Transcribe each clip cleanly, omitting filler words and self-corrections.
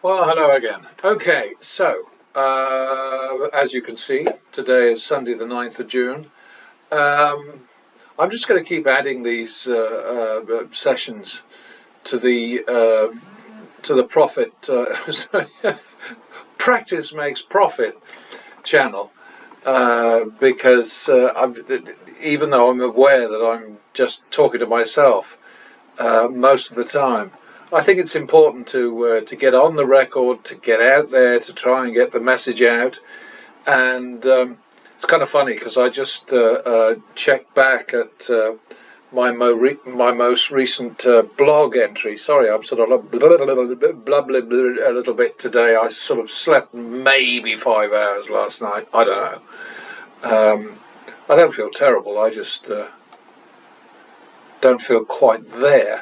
Well, hello again. Okay, so as you can see, today is Sunday, the 9th of June. Um, I'm just going to keep adding these sessions to the profit practice makes profit channel because even though I'm aware that I'm just talking to myself most of the time. I think it's important to get on the record, to get out there, to try and get the message out. And it's kind of funny because I just checked back at my most recent blog entry. Sorry, I'm sort of blah a little bit today. I sort of slept maybe 5 hours last night. I don't know. I don't feel terrible. I just don't feel quite there.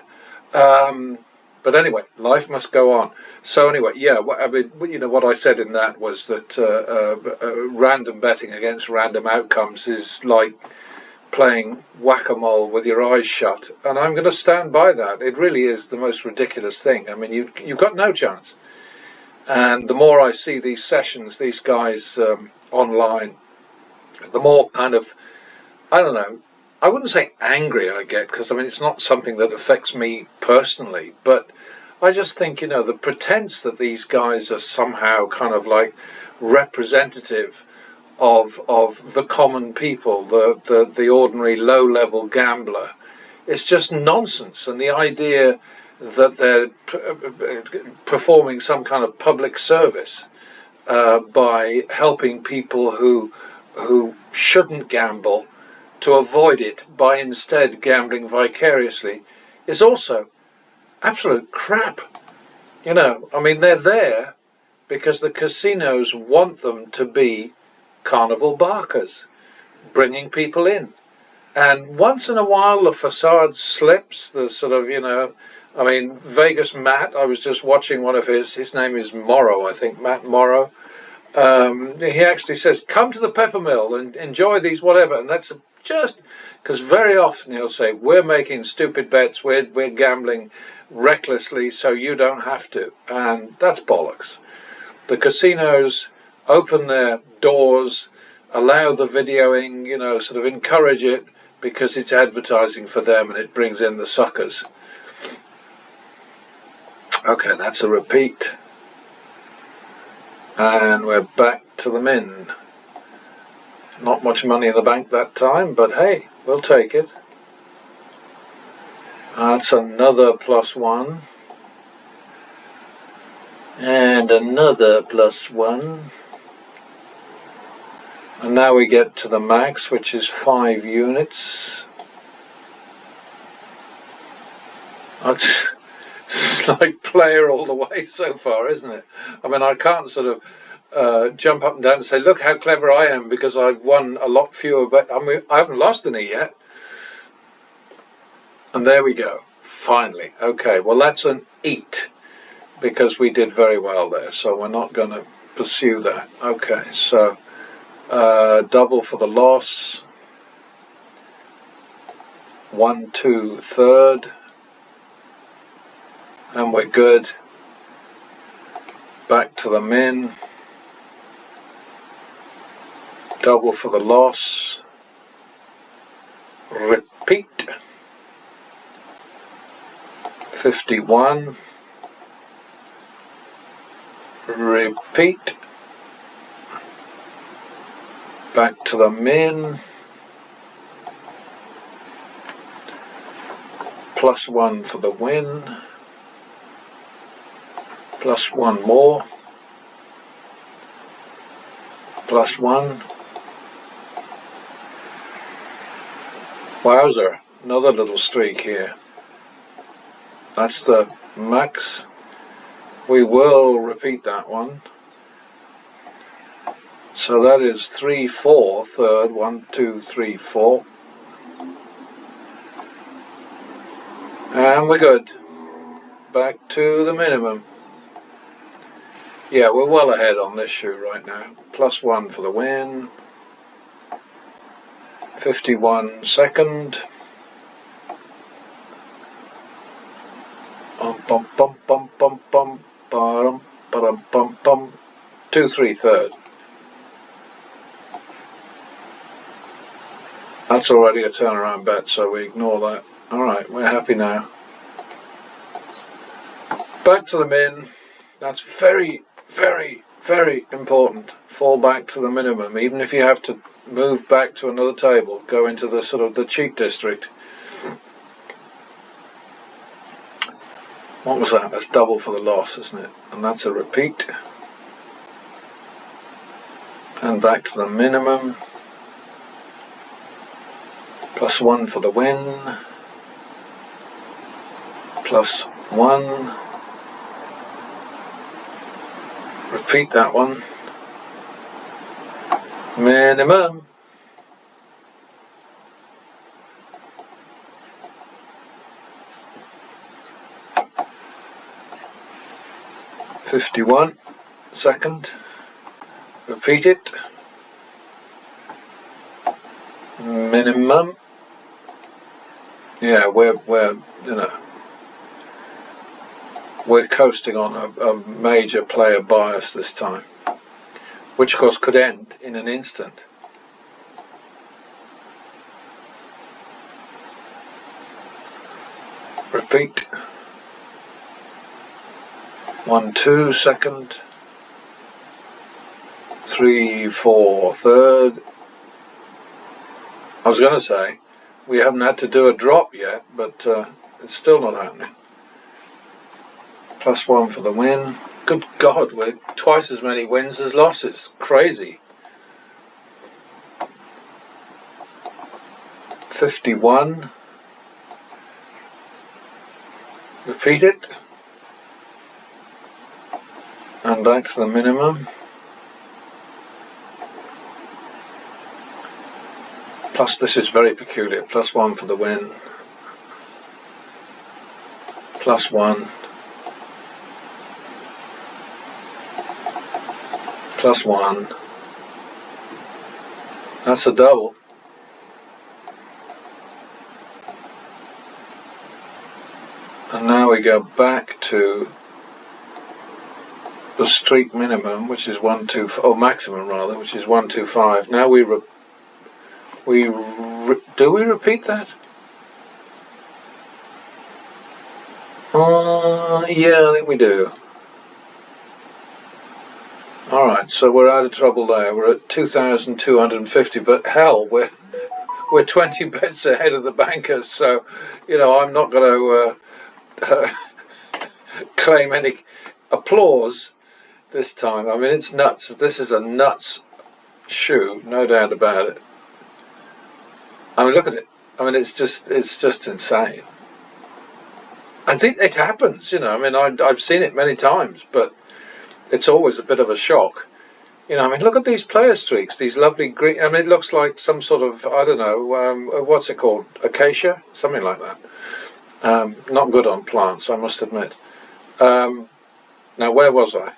But anyway, life must go on. So anyway, yeah, I mean, what I said in that was that random betting against random outcomes is like playing whack-a-mole with your eyes shut, and I'm going to stand by that. It really is the most ridiculous thing. I mean, you've got no chance. And the more I see these sessions, these guys online, the more kind of, I don't know, I wouldn't say angry I get, because I mean it's not something that affects me personally, but I just think, the pretense that these guys are somehow kind of like representative of the common people, the ordinary low-level gambler, it's just nonsense. And the idea that they're performing some kind of public service by helping people who shouldn't gamble to avoid it by instead gambling vicariously is also absolute crap. I mean, they're there because the casinos want them to be carnival barkers, bringing people in. And once in a while the facade slips, the sort of, I mean, Vegas Matt, I was just watching one of his name is Morrow, I think, Matt Morrow. He actually says, come to the pepper mill and enjoy these whatever. And that's just because very often he'll say, we're making stupid bets, we're gambling recklessly so you don't have to. And that's bollocks. The casinos open their doors, allow the videoing, sort of encourage it because it's advertising for them and it brings in the suckers. Okay, that's a repeat. And we're back to the min. Not much money in the bank that time, but hey, we'll take it. That's another +1. And another +1. And now we get to the max, which is 5 units. It's like player all the way so far, isn't it? I mean, I can't sort of jump up and down and say, look how clever I am because I've won a lot fewer, but I mean, I haven't lost any yet. And there we go, finally. Okay, well that's an 8 because we did very well there, so we're not going to pursue that. Okay, so double for the loss, 1, 2, third, and we're good. Back to the min, double for the loss, repeat, 51, repeat, back to the min, +1 for the win, +1 more, +1. Wowzer, another little streak here. That's the max. We will repeat that one. So that is 3, 4, third, 1, 2, 3, 4. And we're good. Back to the minimum. Yeah, we're well ahead on this shoe right now. +1 for the win. 51 second. Bum bum bum bum bum bum. Bum. 2-3 third. That's already a turnaround bet, so we ignore that. Alright, we're happy now. Back to the min. That's very, very, very important. Fall back to the minimum. Even if you have to move back to another table, go into the sort of the cheap district. What was that? That's double for the loss, isn't it? And that's a repeat. And back to the minimum. +1 for the win. +1. Repeat that one. Minimum. $51. Second. Repeat it. Minimum. Yeah, we're coasting on a major player bias this time, which of course could end in an instant. Repeat. 1-2 second. 3-4 third. I was going to say we haven't had to do a drop yet, but it's still not happening. +1 for the win. Good God, we're twice as many wins as losses. Crazy. 51. Repeat it. And back to the minimum. Plus, this is very peculiar. +1 for the win. +1. +1. That's a double. And now we go back to the streak minimum, which is 125, or maximum rather, which is 125. Now do we repeat that? Yeah, I think we do. Alright, so we're out of trouble there. We're at 2,250, but hell, we're 20 bets ahead of the bankers, so, I'm not going to claim any applause this time. I mean, it's nuts. This is a nuts shoe, no doubt about it. I mean, look at it. I mean, it's just insane. I think it happens, I mean, I've seen it many times, but it's always a bit of a shock. I mean, look at these player streaks, these lovely green. I mean, it looks like some sort of, I don't know, what's it called? Acacia? Something like that. Not good on plants, I must admit. Now, where was I?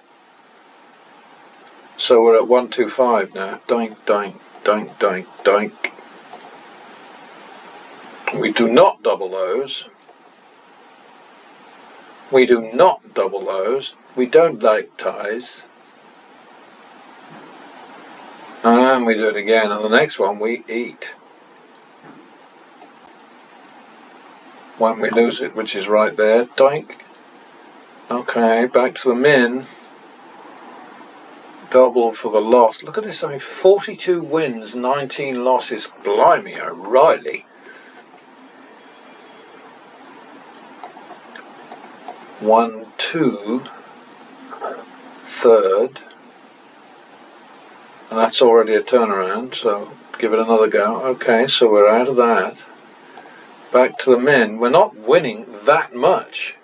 So we're at 125 now. Doink, doink, doink, doink, doink. We do not double those. We do not double those. We don't like ties. And we do it again. And the next one we eat. When we lose it, which is right there. Doink. Okay, back to the min. Double for the loss. Look at this. I mean, 42 wins, 19 losses. Blimey, O'Reilly. 1-2 third, and that's already a turnaround, so give it another go. Okay, so we're out of that. Back to the min. We're not winning that much,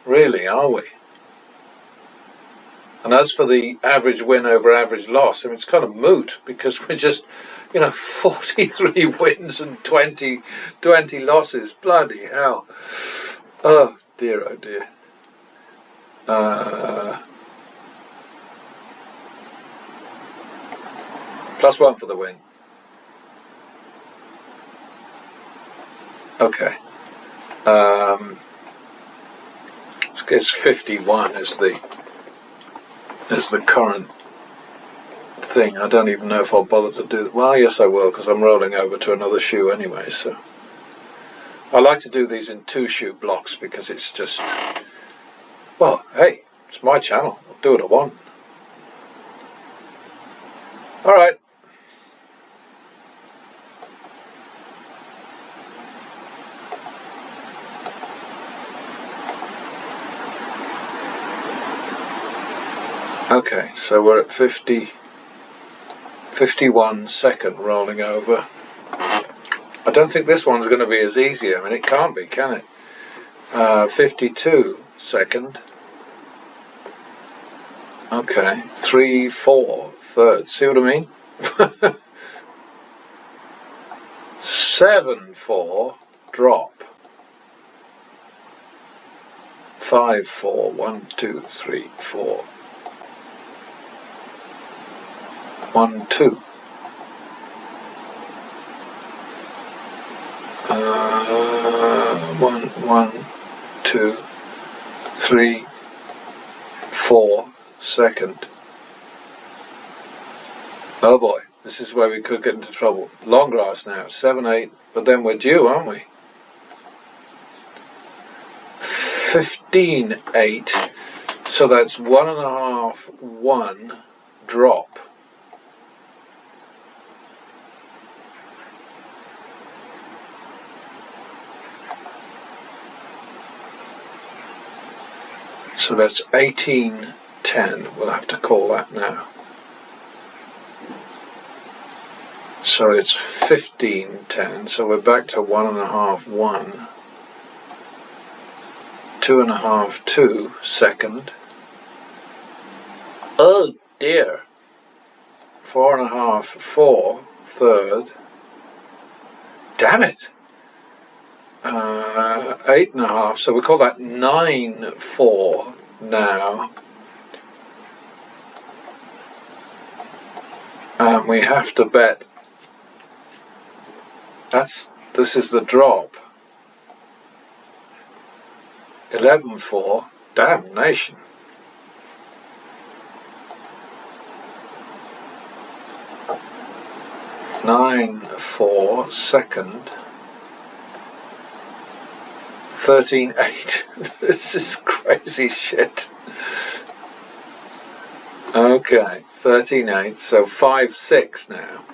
really, are we? And as for the average win over average loss, I mean, it's kind of moot, because we're just, 43 wins and 20 losses. Bloody hell. Oh dear, oh dear. +1 for the win. Okay. It's 51 is the is the current thing. I don't even know if I'll bother to do it. Well, yes I will, because I'm rolling over to another shoe anyway. So I like to do these in 2 shoe blocks because it's just, well, hey, it's my channel. I'll do what I want. All right. Okay, so we're at 51 second rolling over. I don't think this one's going to be as easy. I mean, it can't be, can it? 52 second. Okay, 3, 4 third. See what I mean? 7, 4 drop. 5, 4. 1, 2, 3, 4. 1, 2. 1, 2, 3, 4 second. Oh boy, this is where we could get into trouble. Long grass now, 7, 8, but then we're due, aren't we? 15, 8, so that's 1.5, 1 drop. So that's 18, 10, we'll have to call that now. So it's 15, 10, so we're back to 1.5, 1. 2.5, 2 second. Oh dear. 4.5, 4 third. Damn it. 8.5, so we call that 9, 4 now. And we have to bet. This is the drop. 11, 4. Damnation. Nine, 4 second. 13, 8. This is crazy shit. Okay, 13, 8. So 5, 6 now.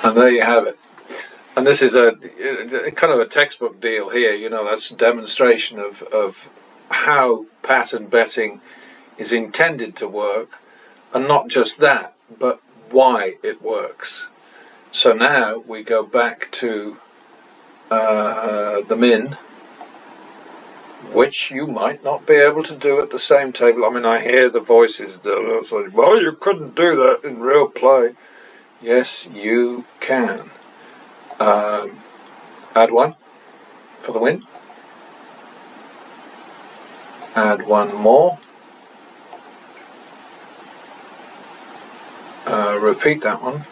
And there you have it. And this is a kind of a textbook deal here, you know, that's a demonstration of how pattern betting is intended to work, and not just that, but why it works. So now we go back to the min, which you might not be able to do at the same table. I mean, I hear the voices that are saying, well, you couldn't do that in real play. Yes, you can. Add 1 for the win. Add 1 more. Repeat that one.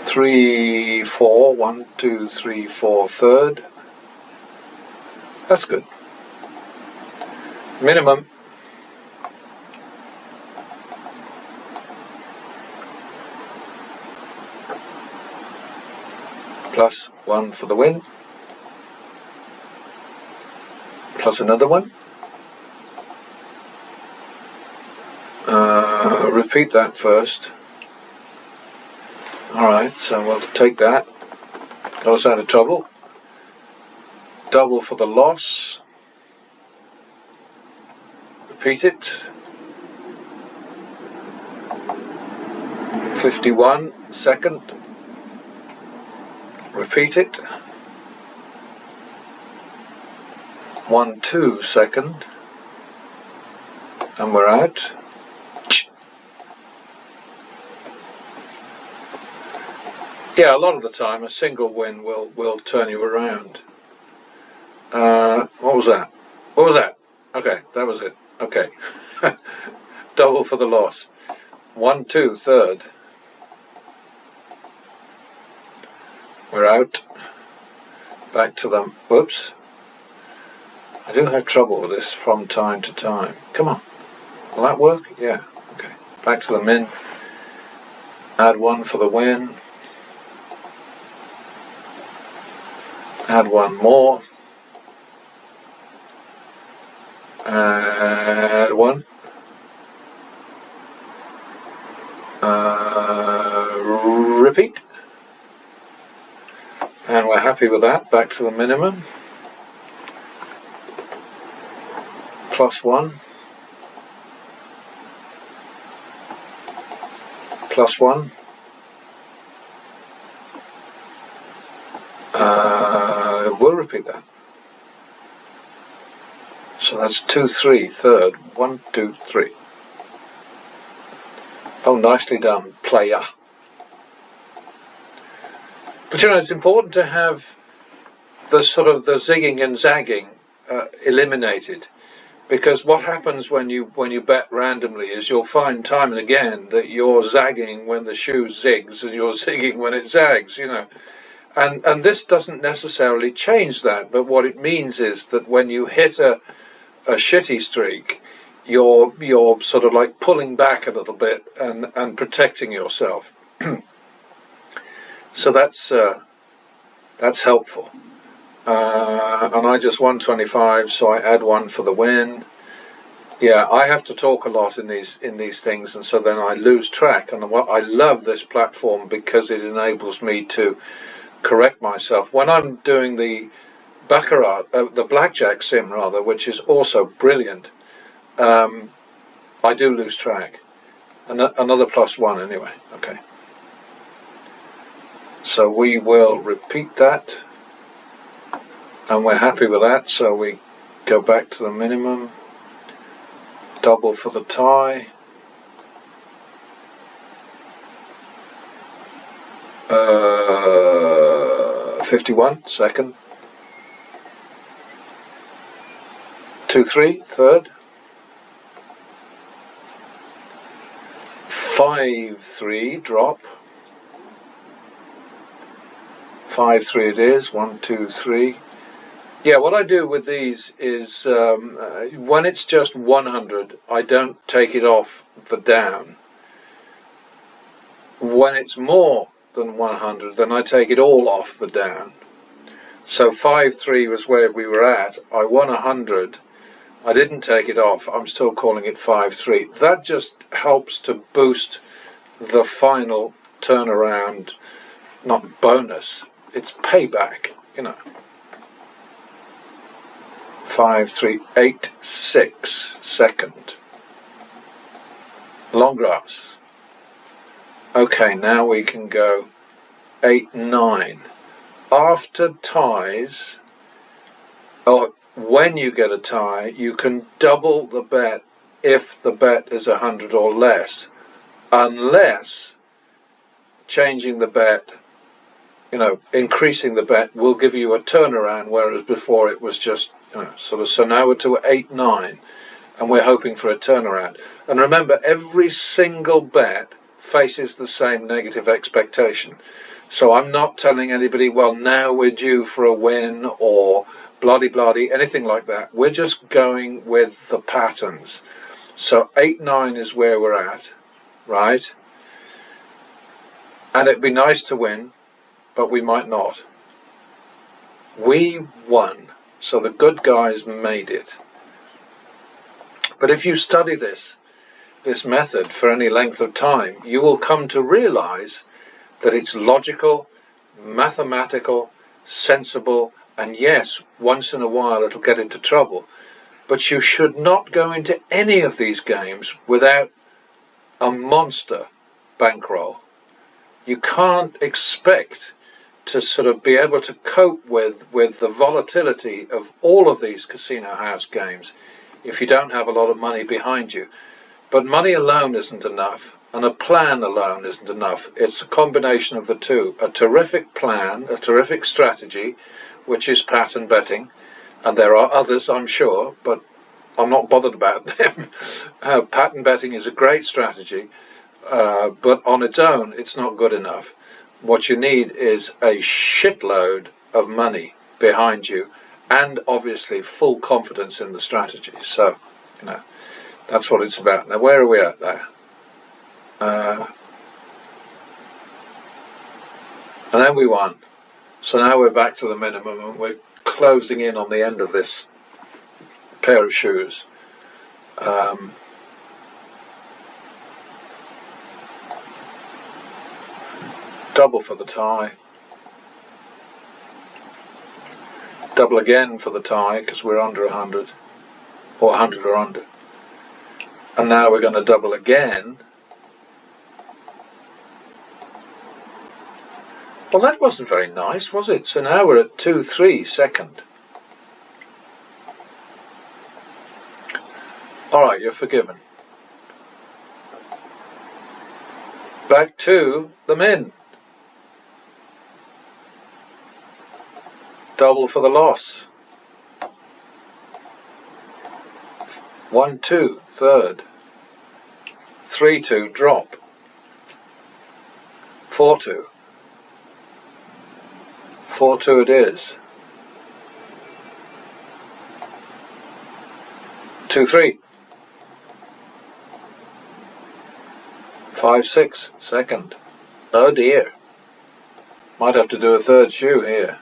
3, 4. 1, 2, 3, 4 third. That's good. Minimum. Plus 1 for the win. Plus another 1. Repeat that first. Alright, so we'll take that. Got us out of trouble. Double for the loss. Repeat it. 51 second. Repeat it. 1, 2 second. And we're out. Yeah, a lot of the time a single win will turn you around. What was that? What was that? Okay, that was it. Okay. Double for the loss. 1, 2 third. We're out. back to them. Whoops. I do have trouble with this from time to time. Come on. Will that work? Yeah. Okay. Back to the min. Add 1 for the win. Add 1 more. Add 1. Repeat. And we're happy with that. Back to the minimum. Plus 1. Plus 1. We'll repeat that. So that's 2, 3, third. 1, 2, 3. Oh, nicely done, player. But you know, it's important to have the sort of the zigging and zagging eliminated, because what happens when you bet randomly is you'll find time and again that you're zagging when the shoe zigs and you're zigging when it zags, you know. And this doesn't necessarily change that, but what it means is that when you hit a shitty streak, you're sort of like pulling back a little bit and protecting yourself. So that's helpful. And I just won 25, so I add 1 for the win. Yeah, I have to talk a lot in these things, and so then I lose track. And I love this platform because it enables me to correct myself when I'm doing the baccarat, the blackjack sim rather, which is also brilliant. I do lose track. Another plus 1 anyway. Okay. So we will repeat that, and we're happy with that. So we go back to the minimum. Double for the tie. 51, second. 2, 3, third. 5, 3, drop. 5, 3 it is. 1, 2, 3. Yeah, what I do with these is when it's just 100, I don't take it off the down. When it's more than 100, then I take it all off the down. So 5, 3 was where we were at. I won 100. I didn't take it off. I'm still calling it 5, 3. That just helps to boost the final turnaround, not bonus. It's payback, you know. 5, 3, 8, 6, second. Long grass. Okay, now we can go 8, 9. After ties, or when you get a tie, you can double the bet if the bet is 100 or less, unless changing the bet, you know, increasing the bet will give you a turnaround, whereas before it was just, you know, sort of. So now we're to 8, 9, and we're hoping for a turnaround. And remember, every single bet faces the same negative expectation. So I'm not telling anybody, well, now we're due for a win or bloody, anything like that. We're just going with the patterns. So 8, 9 is where we're at, right? And it'd be nice to win, but we might not. We won, so the good guys made it. But if you study this method for any length of time, you will come to realize that it's logical, mathematical, sensible, and yes, once in a while it'll get into trouble. But you should not go into any of these games without a monster bankroll. You can't expect to sort of be able to cope with the volatility of all of these casino house games if you don't have a lot of money behind you. But money alone isn't enough, and a plan alone isn't enough. It's a combination of the two. A terrific plan, a terrific strategy, which is pattern betting, and there are others, I'm sure, but I'm not bothered about them. Pattern betting is a great strategy, but on its own, it's not good enough. What you need is a shitload of money. behind you, and obviously full confidence in the strategy. So, you know, that's what it's about. Now, where are we at there? And then we won. So now we're back to the minimum, and we're closing in on the end of this pair of shoes. Double for the tie. Double again for the tie, because we're under 100, or 100 or under. And now we're going to double again. Well, that wasn't very nice, was it? So now we're at 2-3 second. Alright, you're forgiven. Back to the min. Double for the loss. 1-2, third. 3-2, drop. 4-2. 4-2 it is. 2-3. 5-6, second. Oh dear. Might have to do a third shoe here.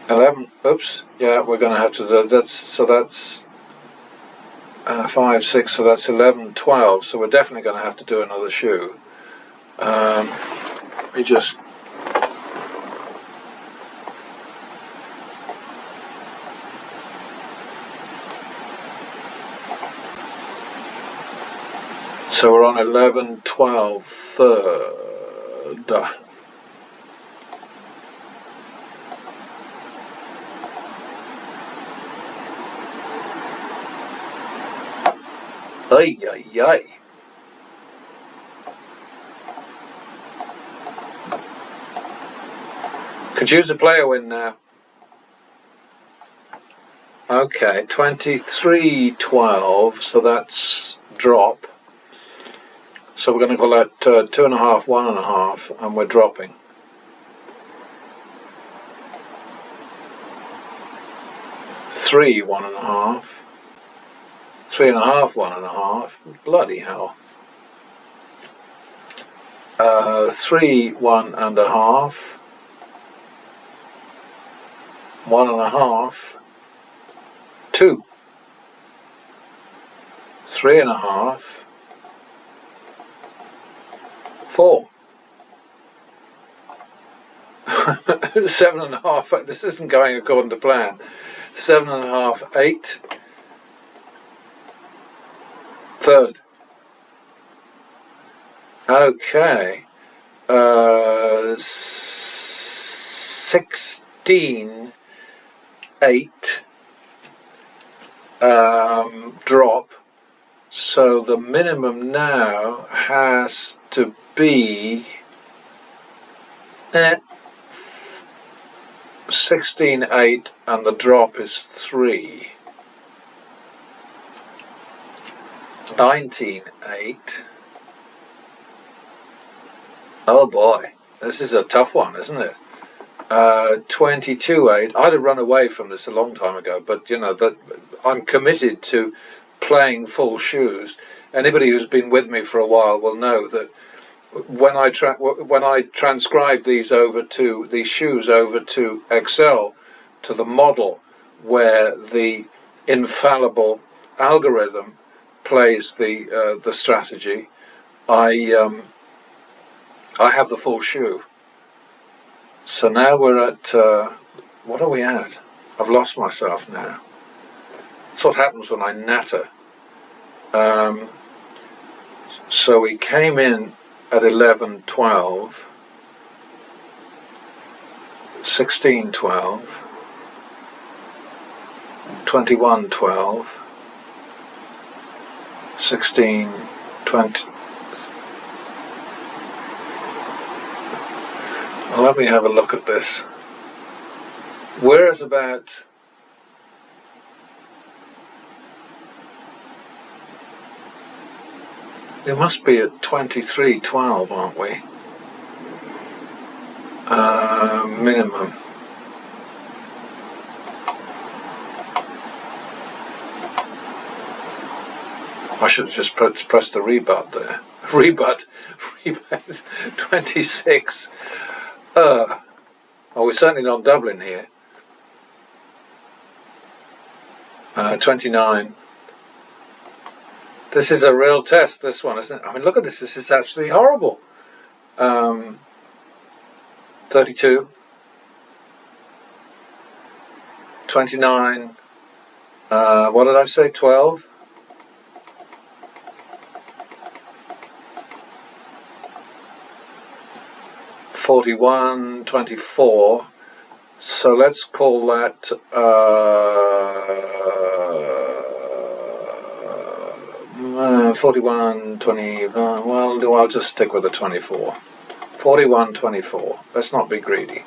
11, oops, yeah, we're going to have to do that. So that's 5, 6, so that's 11, 12. So we're definitely going to have to do another shoe. We just so we're on 11, 12, third. Ay, ay, ay. Could use a player win now. Okay, 23-12, so that's drop. So we're going to call that 2.5, 1.5, and we're dropping. Three, 1.5. 3.5, 1.5. Bloody hell. 3, 1.5. 1.5. 2. 3.5. 4. 7.5. This isn't going according to plan. 7.5, 8. Third. Okay. 16, 8. Drop. So the minimum now has to be 16, 8, and the drop is 3. 19, 8. Oh boy, this is a tough one, isn't it? 22, 8. I'd have run away from this a long time ago, but you know that I'm committed to playing full shoes. Anybody who's been with me for a while will know that when I transcribe these shoes over to Excel, to the model where the infallible algorithm plays the strategy, I have the full shoe. So now we're at what are we at? I've lost myself now. That's what happens when I natter. So we came in at 11, 12, 16, 12, 21, 12, 16, 20. Well, let me have a look at this. We're at about we must be at 23, 12, aren't we? minimum. I should have just pressed the rebut there. Rebut 26. Well, we're certainly not doubling here. 29. This is a real test, this one, isn't it? I mean, look at this. This is absolutely horrible. 32. 29. What did I say? 12. 41, 24. So let's call that 41, 20. Well, I'll just stick with the 24. 41, 24. Let's not be greedy.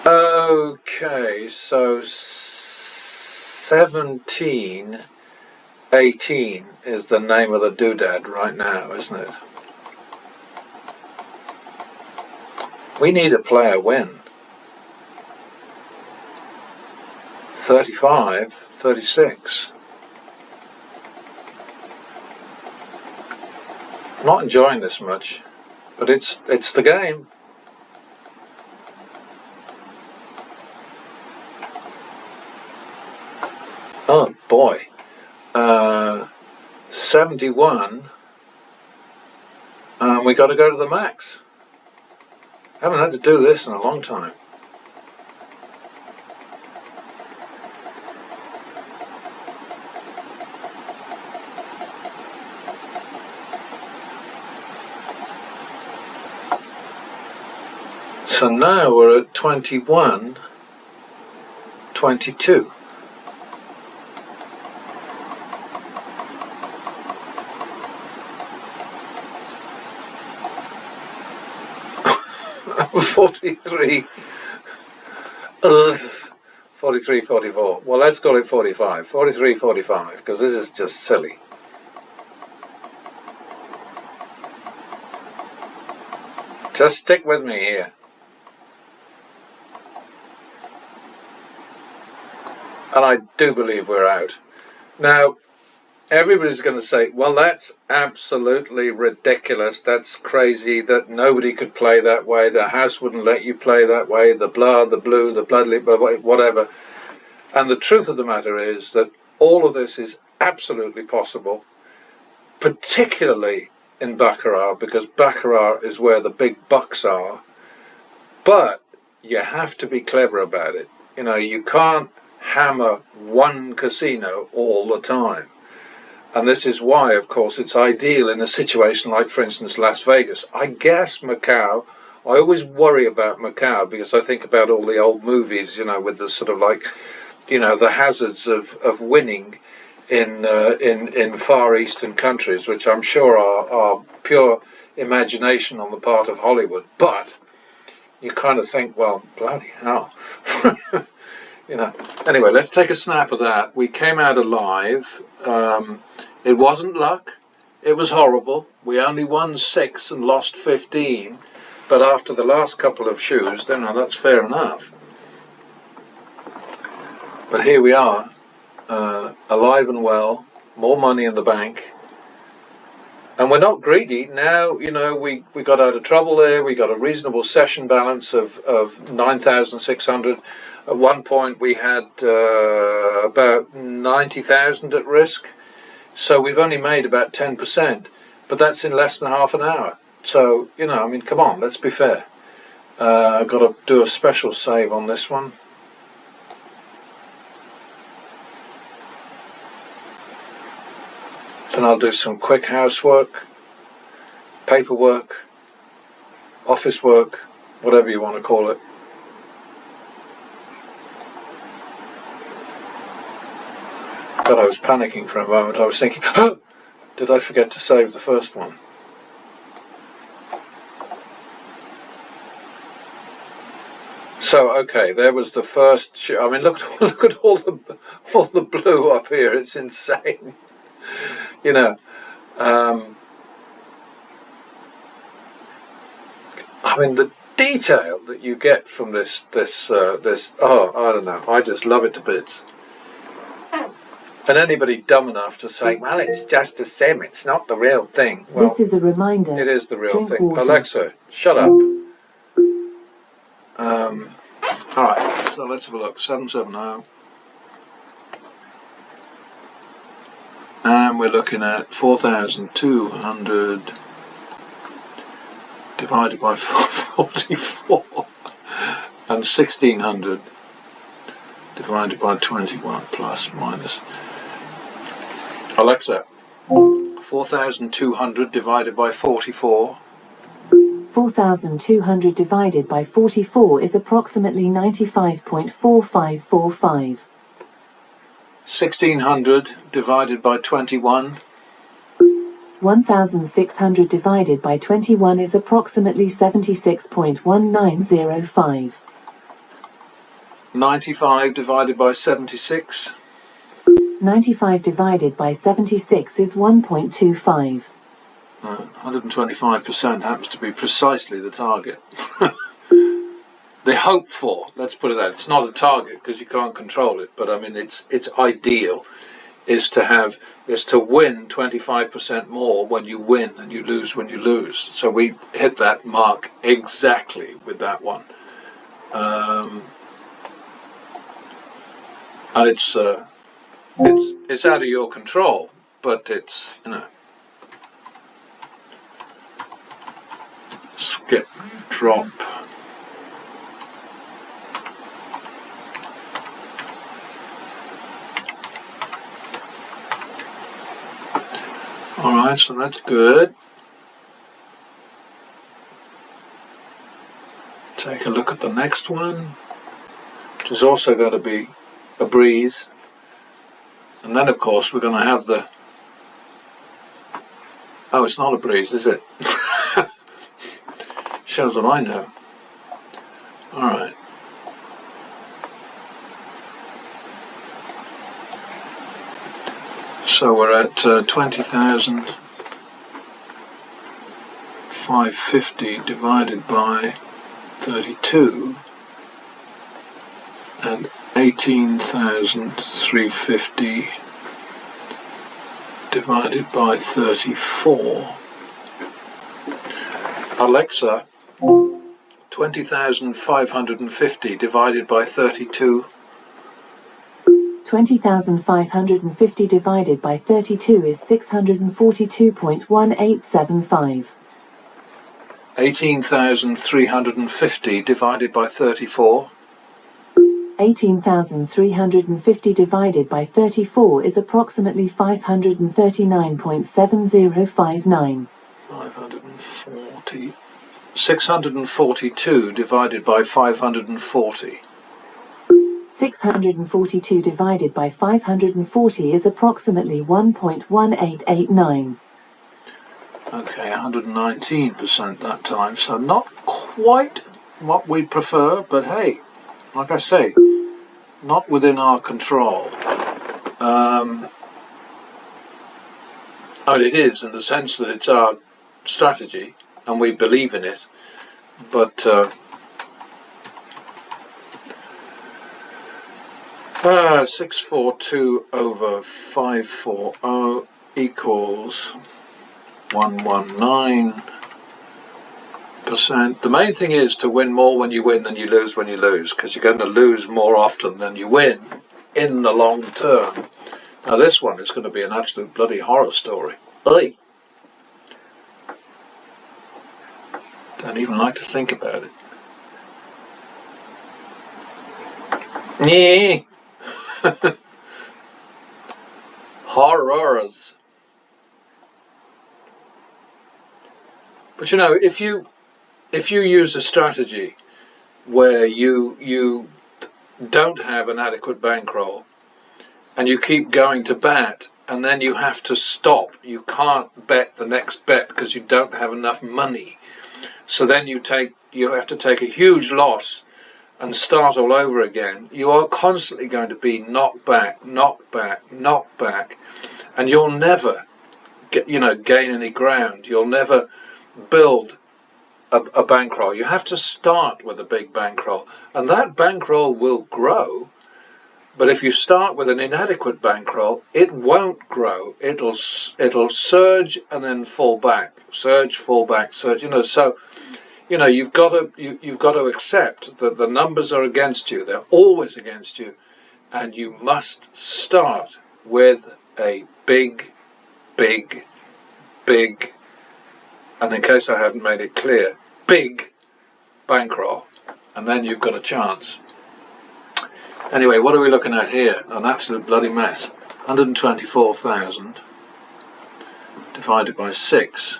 Okay, so 17, 18 is the name of the doodad right now, isn't it? We need a player win. 35, 36. I'm not enjoying this much, but it's the game. Oh boy. 71. We got to go to the max. Haven't had to do this in a long time. So now we're at 21, 22. $43. 43, 44. Well, let's call it 45. 43, 45, because this is just silly. Just stick with me here. And I do believe we're out. Now, everybody's going to say, well, that's absolutely ridiculous. That's crazy that nobody could play that way. The house wouldn't let you play that way. The blah, the blue, the bloodly, whatever. And the truth of the matter is that all of this is absolutely possible, particularly in Baccarat, because Baccarat is where the big bucks are. But you have to be clever about it. You know, you can't hammer one casino all the time. And this is why, of course, it's ideal in a situation like, for instance, Las Vegas. I guess Macau, I always worry about Macau because I think about all the old movies, you know, with the sort of like, you know, the hazards of winning in Far Eastern countries, which I'm sure are pure imagination on the part of Hollywood. But you kind of think, well, bloody hell. You know. Anyway, let's take a snap of that. We came out alive. It wasn't luck. It was horrible. We only won 6 and lost 15. But after the last couple of shoes, then that's fair enough. But here we are, alive and well, more money in the bank. And we're not greedy. Now, you know, we got out of trouble there. We got a reasonable session balance of 9,600. At one point we had about 90,000 at risk. So we've only made about 10%. But that's in less than half an hour. So, you know, I mean, come on, let's be fair. I've got to do a special save on this one. Then I'll do some quick housework, paperwork, office work, whatever you want to call it. God, I was panicking for a moment. I was thinking, oh, did I forget to save the first one? So, okay, there was the first. I mean, look at all the blue up here. It's insane. You know, I mean, the detail that you get from this, oh, I don't know, I just love it to bits. And anybody dumb enough to say, well, it's just a sim, it's not the real thing. Well, this is a reminder. It is the real Drink thing. water. Alexa, shut up. Alright, so let's have a look. 770. And we're looking at 4,200 divided by 44 and 1,600 divided by 21 plus minus. Alexa, 4,200 divided by 44. 4,200 divided by 44 is approximately 95.4545. 1,600 divided by 21. 1,600 divided by 21 is approximately 76.1905. 95 divided by 76. 95 divided by 76 is 1.25. 125% happens to be precisely the target. They hope for, let's put it that, it's not a target because you can't control it, but I mean it's ideal is to win 25% more when you win and you lose when you lose. So we hit that mark exactly with that one. And it's out of your control, but it's, you know, skip, drop. Alright, so that's good. Take a look at the next one, which is also going to be a breeze. And then of course we're going to have the... Oh, it's not a breeze, is it? Shows what I know. Alright. So we're at 20,550 divided by 32 and 18,350 divided by 34. Alexa, 20,550 divided by 32. 20,550 divided by 32 is 642.1875. 18,350 divided by 34. 18,350 divided by 34 is approximately 539.7059. 540. 642 divided by 540. 642 divided by 540 is approximately 1.1889. Okay, 119% that time, so not quite what we prefer, but hey, like I say, not within our control. I mean, it is in the sense that it's our strategy and we believe in it, but 642 over 540 equals 119%. The main thing is to win more when you win than you lose when you lose, because you're going to lose more often than you win in the long term. Now this one is going to be an absolute bloody horror story. Oi. Don't even like to think about it. Yeah. Horrors. But you know, if you use a strategy where you don't have an adequate bankroll and you keep going to bat and then you have to stop, you can't bet the next bet because you don't have enough money, so then you have to take a huge loss and start all over again. You are constantly going to be knocked back, and you'll never gain any ground. You'll never build a bankroll. You have to start with a big bankroll, and that bankroll will grow. But if you start with an inadequate bankroll, it won't grow. It'll surge and then fall back, surge, fall back, surge. So you've got to accept that the numbers are against you. They're always against you, and you must start with a big, big, big, and in case I haven't made it clear, big bankroll, and then you've got a chance. Anyway, what are we looking at here? An absolute bloody mess. 124,000 divided by 6,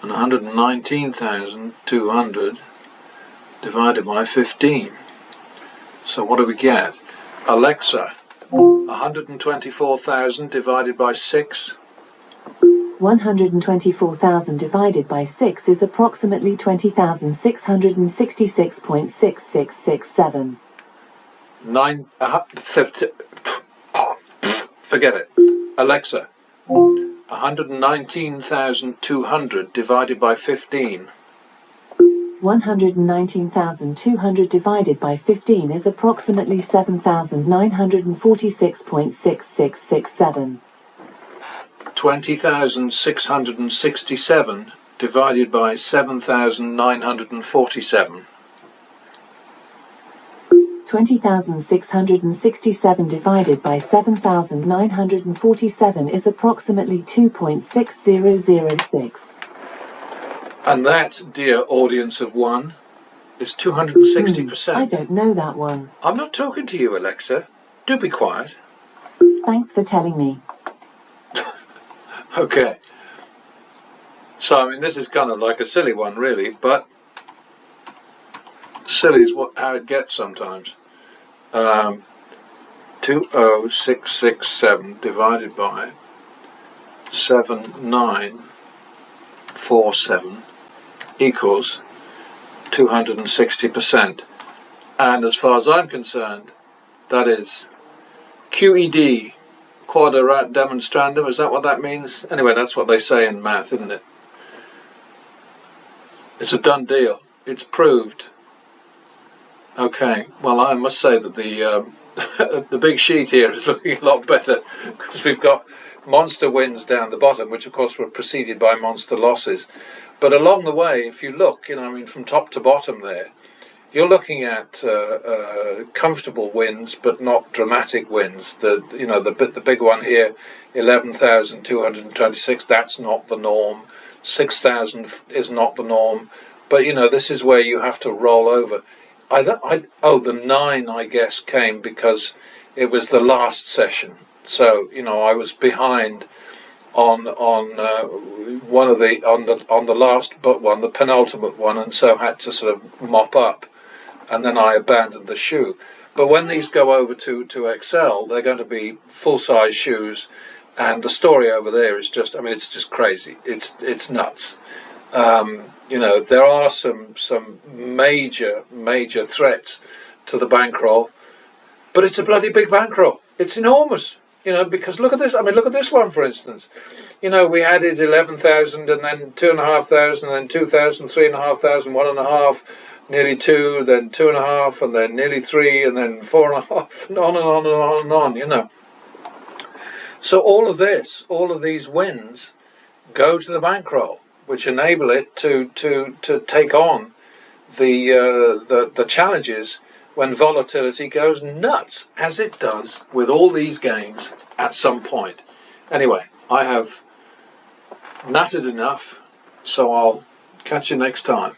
and 119,200 divided by 15. So what do we get? Alexa, 124,000 divided by 6. 124,000 divided by 6 is approximately 20,666.6667. Forget it. Alexa, 119,200 divided by 15. 119,200 divided by 15 is approximately 7,946.6667. 20,667 divided by 7,947. 20,667 divided by 7,947 is approximately 2.6006. And that, dear audience of one, is 260%. I don't know that one. I'm not talking to you, Alexa. Do be quiet. Thanks for telling me. Okay. So, I mean, this is kind of like a silly one, really, but silly is how it gets sometimes. 20667 divided by 7947 equals 260%. And as far as I'm concerned, that is QED, quadrat demonstrandum. Is that what that means? Anyway, that's what they say in math, isn't it? It's a done deal. It's proved. Okay, well, I must say that the the big sheet here is looking a lot better, because we've got monster wins down the bottom, which of course were preceded by monster losses. But along the way, if you look, I mean, from top to bottom there, you're looking at comfortable wins, but not dramatic wins. The big one here, 11,226. That's not the norm. 6,000 is not the norm. But this is where you have to roll over. The 9, I guess, came because it was the last session. So I was behind on one of the on the last but one, the penultimate one, and so had to sort of mop up, and then I abandoned the shoe. But when these go over to Excel, they're going to be full-size shoes, and the story over there is just, I mean, it's just crazy. It's nuts. There are some major threats to the bankroll, but it's a bloody big bankroll. It's enormous, because look at this. I mean, look at this one, for instance. We added 11,000 and then 2,500 and then 2,000, 3,500, 1.5, nearly 2, then 2.5, and then nearly 3, and then 4.5, and on and on and on and on, So all of these wins go to the bankroll, which enable it to take on the challenges when volatility goes nuts, as it does with all these games at some point. Anyway, I have nattered enough, so I'll catch you next time.